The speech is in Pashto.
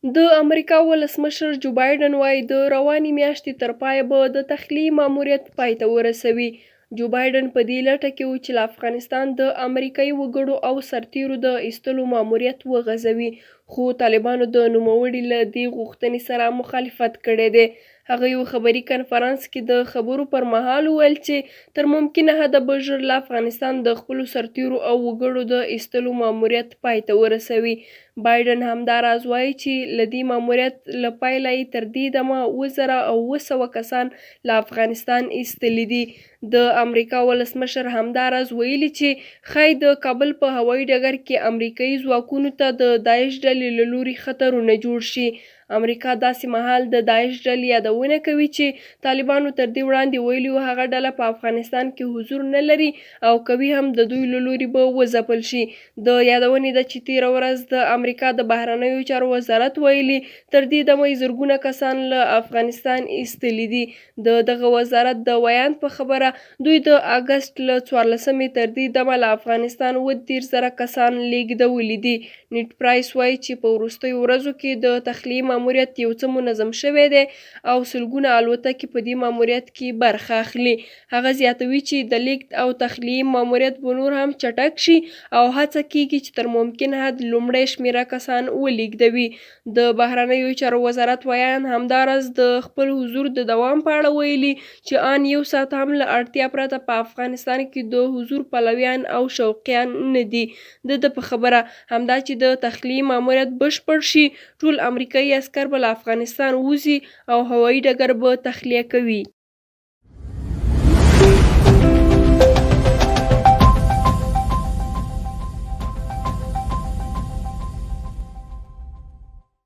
د امریکا ولسمشر جو بایډن وایي د روانې میاشتې تر پایه به د تخلیې ماموریت پای ته ورسوي. جو بایډن په دې لټه کې و چې له افغانستان د امریکایي وګړو او سرتیرو د ایستلو ماموریت وغځوي، خو طالبانو د نوموړي له دې غوښتنې سره مخالفت کړی دی. هغه یو خبري کنفرانس کې د خبرو پر مهال وویل چې تر ممکنه حده به ژر له افغانستان د خپلو سرتیرو او وګړو د ایستلو ماموریت پای ته ورسوي. بایډن همداراز وایي چې له دې ماموریت له پیله یې تر دې دمه 7,700 کسان له افغانستان ایستلي دي. د امریکا ولسمشر همداراز ویلي چې ښایي د کابل په هوایي ډګر کې امریکایي ځواکونو ته د داعش ډلې له لوري خطرونه جوړ شي. امریکا داسې مهال د داعش ډلې یادونه کوي چې طالبانو تر دې وړاندې ویلي وو هغه ډله په افغانستان کې حضور نه لري او کوي هم د دوی له لوري به وځپل شي. د یادونې ده چې تېره ورځ د امریکا د بهرنیو چارو وزارت ویلي تر دې دمه یې زرګونه کسان له افغانستان ایستلي دي. د دغه وزارت د ویاند په خبره دوی د اګست له 14مې تر دې دمه له افغانستان 30,000 کسان لیږدولي دي. نیټ پرایس وایي چې په وروستیو ورځو کې د تخلیې ماموریت یو څه منظم شوی دی او سلګونه الوتکې په دې ماموریت کې برخه اخلي. هغه زیاتوي چې د لیږد او تخلیې ماموریت به نور هم چټک شي او هڅه کیږي چې تر ممکن حد لومړی شمېره کسان ولیږدوي. د بهرنیو چارو وزارت ویاند همداراز د خپل حضور د دوام په اړه ویلي چې ان یو ساعت هم له اړتیا پرته په افغانستان کې د حضور پلویان او شوقیان نه دي. د په خبره همدا چې د تخلیې ماموریت بشپړ شي ټول امریکایي عسکر به له افغانستان وځي او هوایي ډګر به تخلیه کوي.